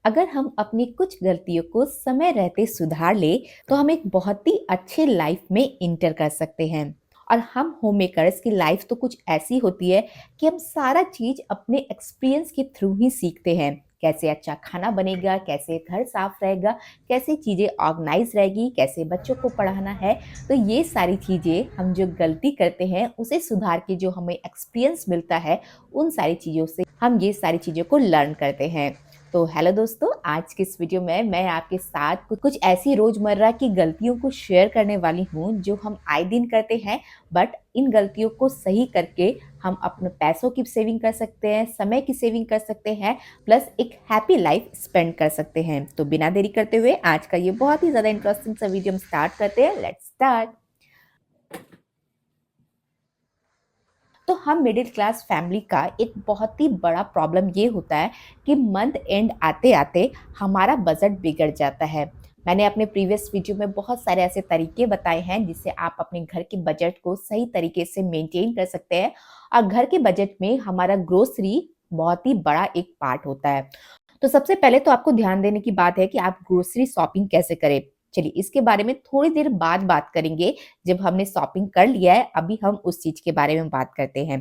अगर हम अपनी कुछ गलतियों को समय रहते सुधार ले तो हम एक बहुत ही अच्छे लाइफ में इंटर कर सकते हैं। और हम होम मेकर्स की लाइफ तो कुछ ऐसी होती है कि हम सारा चीज अपने एक्सपीरियंस के थ्रू ही सीखते हैं। कैसे अच्छा खाना बनेगा, कैसे घर साफ रहेगा, कैसे चीजें ऑर्गेनाइज रहेगी, कैसे बच्चों को पढ़ाना है। तो ये सारी चीजें हम जो गलती करते हैं उसे सुधार के जो हमें एक्सपीरियंस मिलता है, उन सारी चीजों से हम ये सारी चीजों को लर्न करते हैं। तो हेलो दोस्तों, आज की इस वीडियो में मैं आपके साथ कुछ ऐसी रोजमर्रा की गलतियों को शेयर करने वाली हूँ जो हम आए दिन करते हैं। बट इन गलतियों को सही करके हम अपने पैसों की सेविंग कर सकते हैं, समय की सेविंग कर सकते हैं, प्लस एक हैप्पी लाइफ स्पेंड कर सकते हैं। तो बिना देरी करते हुए आज का ये बहुत ही ज्यादा इंटरेस्टिंग सा वीडियो हम स्टार्ट करते हैं। Let's start. तो हम मिडिल क्लास फैमिली का एक बहुत ही बड़ा प्रॉब्लम ये होता है कि मंथ एंड आते आते हमारा बजट बिगड़ जाता है। मैंने अपने प्रीवियस वीडियो में बहुत सारे ऐसे तरीके बताए हैं जिससे आप अपने घर के बजट को सही तरीके से मेंटेन कर सकते हैं। और घर के बजट में हमारा ग्रोसरी बहुत ही बड़ा एक पार्ट होता है। तो सबसे पहले तो आपको ध्यान देने की बात है कि आप ग्रोसरी शॉपिंग कैसे करें। चलिए इसके बारे में थोड़ी देर बाद बात करेंगे। जब हमने शॉपिंग कर लिया है, अभी हम उस चीज के बारे में बात करते हैं।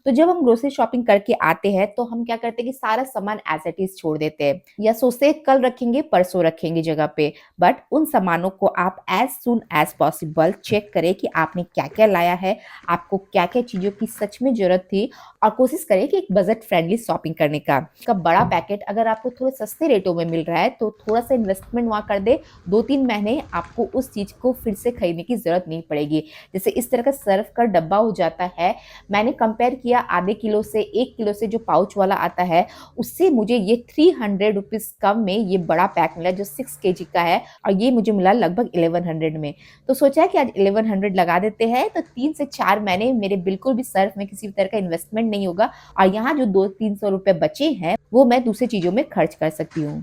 तो जब हम ग्रोसरी शॉपिंग करके आते हैं तो हम क्या करते हैं कि सारा सामान एज इट इज छोड़ देते हैं या सोचते हैं कल रखेंगे, परसों रखेंगे जगह पे। बट उन सामानों को आप as soon as possible check करें कि आपने क्या क्या लाया है, आपको क्या क्या चीजों की सच में जरूरत थी। और कोशिश करें कि एक बजट फ्रेंडली शॉपिंग करने का बड़ा पैकेट अगर आपको थोड़े सस्ते रेटों में मिल रहा है तो थोड़ा सा इन्वेस्टमेंट वहां कर दे। 2-3 महीने आपको उस चीज को फिर से खरीदने की जरूरत नहीं पड़ेगी। जैसे इस तरह का सर्फ का डब्बा हो जाता है। मैंने कंपेयर किया आधे किलो से, 1 किलो से जो पाउच वाला आता है उससे मुझे ये 300 रुपीज कम में ये बड़ा पैक मिला जो 6 kg का है। और ये मुझे मिला लगभग 1100 में। तो सोचा कि आज 1100 लगा देते हैं तो 3 से 4 महीने मेरे बिल्कुल भी सर्फ में किसी भी तरह का इन्वेस्टमेंट नहीं होगा। और यहाँ जो 200-300 रुपए बचे हैं वो मैं दूसरी चीजों में खर्च कर सकती हूँ।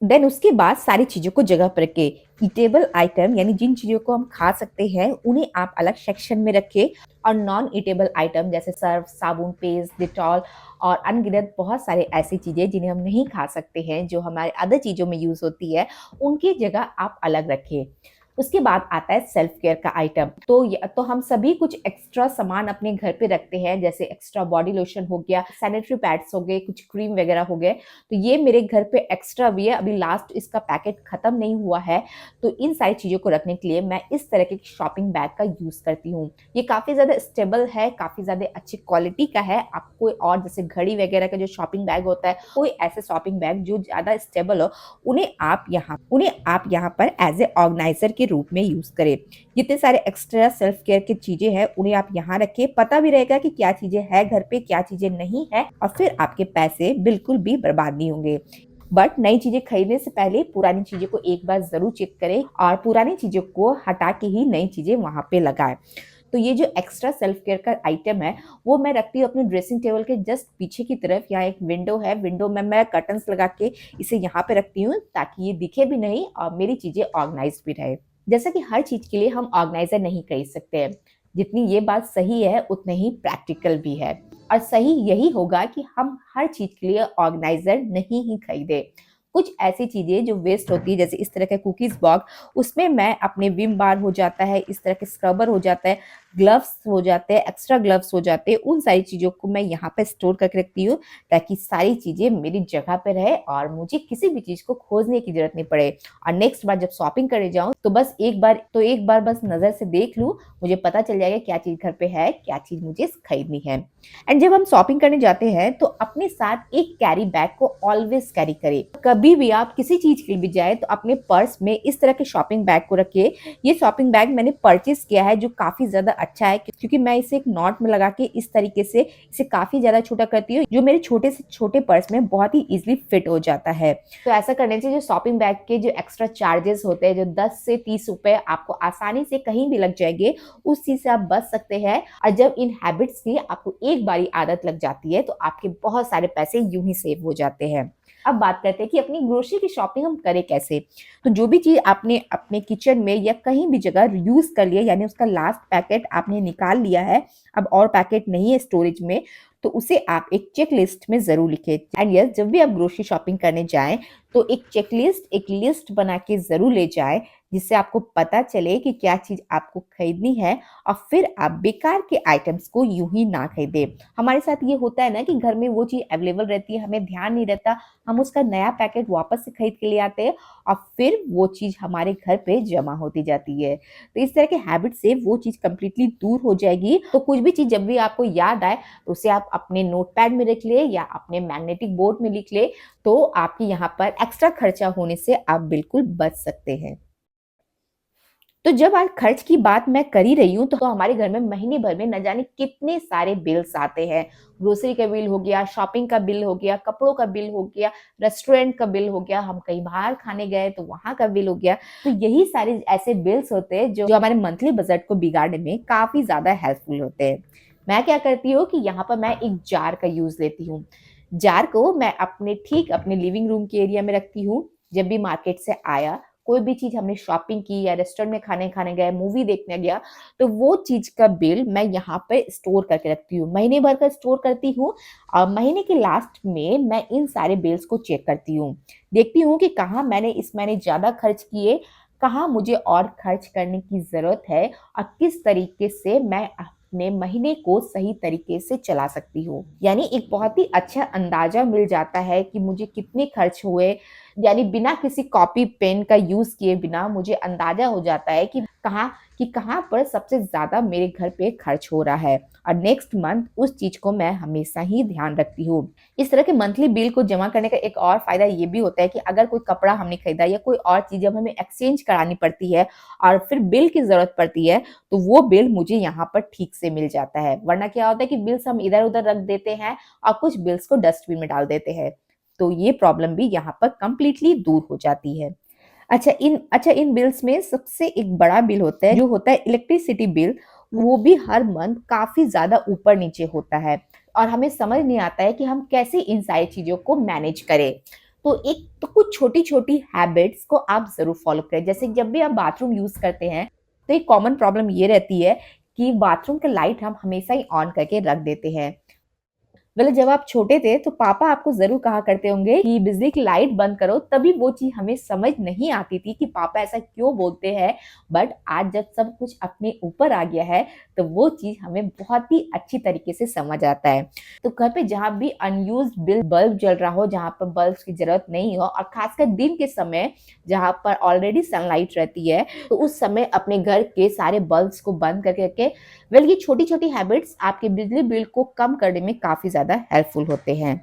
देन उसके बाद सारी चीजों को जगह पर रखे। ईटेबल आइटम यानी जिन चीजों को हम खा सकते हैं उन्हें आप अलग सेक्शन में रखें। और नॉन ईटेबल आइटम जैसे सर्फ, साबुन, पेस्ट, डिटॉल और अनगिनत बहुत सारे ऐसी चीजें जिन्हें हम नहीं खा सकते हैं, जो हमारे अदर चीजों में यूज होती है, उनकी जगह आप अलग रखें। उसके बाद आता है सेल्फ केयर का आइटम। तो हम सभी कुछ एक्स्ट्रा सामान अपने घर पे रखते हैं, जैसे एक्स्ट्रा बॉडी लोशन हो गया, सैनिटरी पैड्स हो गए, कुछ क्रीम वगैरह हो गए। तो ये मेरे घर पे एक्स्ट्रा भी है, अभी लास्ट इसका पैकेट खत्म नहीं हुआ है। तो इन सारी चीजों को रखने के लिए मैं इस तरह के शॉपिंग बैग का यूज करती हूँ। ये काफी ज्यादा स्टेबल है, काफी ज्यादा अच्छी क्वालिटी का है। आप कोई और जैसे घड़ी वगैरह का जो शॉपिंग बैग होता है, कोई ऐसे शॉपिंग बैग जो ज्यादा स्टेबल हो, उन्हें आप यहाँ पर एज ए ऑर्गेनाइजर के रूप में यूज करें। जितने सारे एक्स्ट्रा सेल्फ केयर की चीजें हैं उन्हें आप यहाँ रखें। पता भी रहेगा कि क्या चीजें है घर पे, क्या चीजें नहीं है, और फिर आपके पैसे बिल्कुल भी बर्बाद नहीं होंगे। बट नई चीजें खरीदने से पहले पुरानी चीजों को एक बार जरूर चेक करें और पुरानी चीजों को हटा के ही नई चीजें वहां पे लगाएं। तो ये जो एक्स्ट्रा सेल्फ केयर का आइटम है वो मैं रखती हूँ अपने ड्रेसिंग टेबल के जस्ट पीछे की तरफ। यहाँ एक विंडो है, विंडो में मैं कर्टन्स लगा के इसे यहाँ पे रखती हूँ ताकि ये दिखे भी नहीं और मेरी चीजें ऑर्गेनाइज भी रहे। जैसा कि हर चीज के लिए हम ऑर्गेनाइजर नहीं खरीद सकते हैं, जितनी ये बात सही है उतने ही प्रैक्टिकल भी है। और सही यही होगा कि हम हर चीज के लिए ऑर्गेनाइजर नहीं ही खरीदे। कुछ ऐसी चीजें जो वेस्ट होती है, जैसे इस तरह का कुकीज बॉक्स, उसमें मैं अपने विम बार हो जाता है, इस तरह के स्क्रबर हो जाता है, ग्लव्स हो जाते हैं, एक्स्ट्रा ग्लव्स हो जाते हैं, उन सारी चीजों को मैं यहाँ पे स्टोर करके रखती हूँ ताकि सारी चीजें मेरी जगह पे रहे और मुझे किसी भी चीज को खोजने की जरूरत नहीं पड़े। और नेक्स्ट बार जब शॉपिंग करने जाऊं तो बस एक बार बस नजर से देख लूं, मुझे पता चल जाएगा क्या चीज घर पे है, क्या चीज मुझे खरीदनी है। एंड जब हम शॉपिंग करने जाते हैं तो अपने साथ एक कैरी बैग को ऑलवेज कैरी करें। कभी भी आप किसी चीज के लिए भी जाए तो अपने पर्स में इस तरह के शॉपिंग बैग को रखिए। ये शॉपिंग बैग मैंने परचेज किया है जो काफी ज्यादा अच्छा है, क्योंकि मैं इसे एक नॉट में लगा के इस तरीके से इसे काफी ज्यादा छोटा करती हूँ, जो मेरे छोटे से छोटे पर्स में बहुत ही इजिली फिट हो जाता है। तो ऐसा करने से जो शॉपिंग बैग के जो एक्स्ट्रा चार्जेस होते हैं, जो 10 से 30 रुपए आपको आसानी से कहीं भी लग जाएंगे, उस चीज से आप बच सकते हैं। और जब इन हैबिट्स की आपको एक बारी आदत लग जाती है तो आपके बहुत सारे पैसे यूं ही सेव हो जाते हैं। अब बात करते हैं कि अपनी ग्रोसरी की शॉपिंग हम करें कैसे। तो जो भी चीज आपने अपने किचन में या कहीं भी जगह यूज कर लिया, यानी उसका लास्ट पैकेट आपने निकाल लिया है, अब और पैकेट नहीं है स्टोरेज में, तो उसे आप एक चेक लिस्ट में जरूर लिखें। एंड यस, जब भी आप ग्रोसरी शॉपिंग करने जाएं तो एक चेकलिस्ट, एक लिस्ट बना के ज़रूर ले जाएँ, जिससे आपको पता चले कि क्या चीज़ आपको खरीदनी है और फिर आप बेकार के आइटम्स को यूँ ही ना खरीदें। हमारे साथ ये होता है ना कि घर में वो चीज़ अवेलेबल रहती है, हमें ध्यान नहीं रहता, हम उसका नया पैकेट वापस से खरीद के ले आते हैं और फिर वो चीज़ हमारे घर पे जमा होती जाती है। तो इस तरह के हैबिट से वो चीज़ कंप्लीटली दूर हो जाएगी। तो कुछ भी चीज़ जब भी आपको याद आए, तो उसे आप अपने नोटपैड में लिख लें या अपने मैग्नेटिक बोर्ड में लिख लें, तो आपके यहाँ पर एक्स्ट्रा खर्चा होने से आप बिल्कुल बच सकते हैं। तो जब आज खर्च की बात मैं कर ही रही हूँ, तो हमारे घर में महीने भर में न जाने कितने सारे बिल्स आते हैं। ग्रोसरी का बिल हो गया, शॉपिंग का बिल हो गया, कपड़ों का बिल हो गया, रेस्टोरेंट का बिल हो गया, हम कहीं बाहर खाने गए तो वहाँ का बिल हो गया। तो यही सारे ऐसे बिल्स होते हैं जो हमारे मंथली बजट को बिगाड़ने में काफ़ी ज़्यादा हेल्पफुल होते हैं। मैं क्या करती हूँ कि यहाँ पर मैं एक जार का यूज़ लेती हूँ। जार को मैं अपने लिविंग रूम के एरिया में रखती हूँ। जब भी मार्केट से आया, कोई भी चीज़ हमने शॉपिंग की या रेस्टोरेंट में खाने खाने गए, मूवी देखने गया, तो वो चीज़ का बिल मैं यहाँ पे स्टोर करके रखती हूँ। महीने भर का स्टोर करती हूँ और महीने के लास्ट में मैं इन सारे बिल्स को चेक करती हूँ। देखती हूँ कि कहाँ मैंने इस महीने ज़्यादा खर्च किए, कहाँ मुझे और खर्च करने की ज़रूरत है और किस तरीके से मैं अपने महीने को सही तरीके से चला सकती हूँ। यानी एक बहुत ही अच्छा अंदाज़ा मिल जाता है कि मुझे कितने खर्च हुए, यानी बिना किसी कॉपी पेन का यूज़ किए बिना मुझे अंदाज़ा हो जाता है कि कहाँ पर सबसे ज़्यादा मेरे घर पे खर्च हो रहा है और नेक्स्ट मंथ उस चीज़ को मैं हमेशा ही ध्यान रखती हूँ। इस तरह के मंथली बिल को जमा करने का एक और फ़ायदा ये भी होता है कि अगर कोई कपड़ा हमने खरीदा या कोई और चीज़ जब हमें एक्सचेंज करानी पड़ती है और फिर बिल की ज़रूरत पड़ती है, तो वो बिल मुझे यहाँ पर ठीक से मिल जाता है। वरना क्या होता है कि बिल्स हम इधर-उधर रख देते हैं और कुछ बिल्स को डस्टबिन में डाल देते हैं। तो ये प्रॉब्लम भी यहाँ पर कंप्लीटली दूर हो जाती है। इन बिल्स में सबसे एक बड़ा बिल होता है, जो होता है इलेक्ट्रिसिटी बिल। वो भी हर मंथ काफ़ी ज़्यादा ऊपर-नीचे होता है और हमें समझ नहीं आता है कि हम कैसे इन सारी चीज़ों को मैनेज करें। तो कुछ छोटी-छोटी हैबिट्स को आप ज़रूर फ़ॉलो करें। जैसे जब भी आप बाथरूम यूज़ करते हैं, तो एक कॉमन प्रॉब्लम ये रहती है कि बाथरूम का लाइट हम हमेशा ही ऑन करके रख देते हैं। मतलब जब आप छोटे थे तो पापा आपको ज़रूर कहा करते होंगे कि बिजली की लाइट बंद करो, तभी वो चीज़ हमें समझ नहीं आती थी कि पापा ऐसा क्यों बोलते हैं। बट आज जब सब कुछ अपने ऊपर आ गया है, तो वो चीज़ हमें बहुत ही अच्छी तरीके से समझ आता है। तो घर पे जहाँ भी अनयूज्ड बल्ब जल रहा हो, जहाँ पर बल्ब्स की ज़रूरत नहीं हो और खासकर दिन के समय जहाँ पर ऑलरेडी सनलाइट रहती है, तो उस समय अपने घर के सारे बल्ब्स को बंद करके रखें। ये छोटी-छोटी हैबिट्स आपके बिजली बिल को कम करने में काफ़ी ज़्यादा हेल्पफुल होते हैं।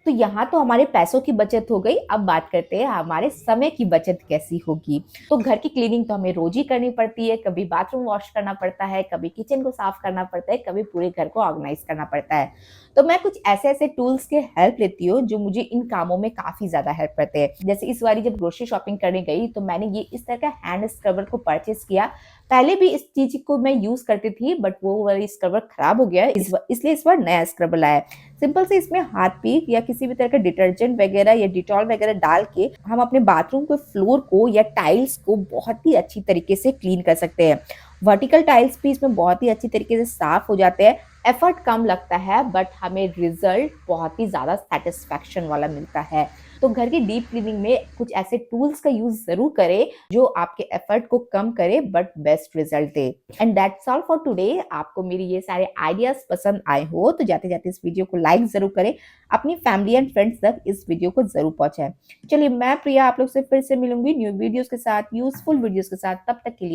तो यहाँ तो हमारे पैसों की बचत हो गई, अब बात करते हैं हमारे समय की बचत कैसी होगी। तो घर की क्लीनिंग तो हमें रोज़ ही करनी पड़ती है, कभी बाथरूम वॉश करना पड़ता है, कभी किचन को साफ करना पड़ता है, कभी पूरे घर को ऑर्गेनाइज़ करना पड़ता है। तो मैं कुछ ऐसे-ऐसे टूल्स के हेल्प लेती हूँ, जो मुझे इन कामों में काफ़ी ज़्यादा हेल्प करते हैं। जैसे इस बारी जब ग्रोसरी शॉपिंग करने गई, तो मैंने ये इस तरह का हैंड स्क्रबर को परचेज़ किया। पहले भी इस चीज़ को मैं यूज़ करती थी, बट वो वाली स्क्रबर खराब हो गया है, इसलिए इस बार नया स्क्रबर लाया है। सिंपल से इसमें हार्पिक या किसी भी तरह का डिटर्जेंट वगैरह या डिटॉल वगैरह डाल के हम अपने बाथरूम के फ्लोर को या टाइल्स को बहुत ही अच्छी तरीके से क्लीन कर सकते हैं। वर्टिकल टाइल्स भी इसमें बहुत ही अच्छी तरीके से साफ हो जाते हैं। एफर्ट कम लगता है बट हमें रिजल्ट बहुत ही ज़्यादा सैटिस्फैक्शन वाला मिलता है। तो घर की डीप क्लीनिंग में कुछ ऐसे टूल्स का यूज़ ज़रूर करें जो आपके एफर्ट को कम करे but best result they. And that's all for today. आपको मेरी ये सारे आइडियाज़ पसंद आए हो तो जाते-जाते इस वीडियो को लाइक ज़रूर करें। अपनी फैमिली एंड फ्रेंड्स तक इस वीडियो को ज़रूर पहुँचाएँ। चलिए मैं प्रिया आप लोग से फिर से मिलूँगी न्यू वीडियोज़ के साथ, यूज़फुल वीडियोज़ के साथ। तब तक के लिए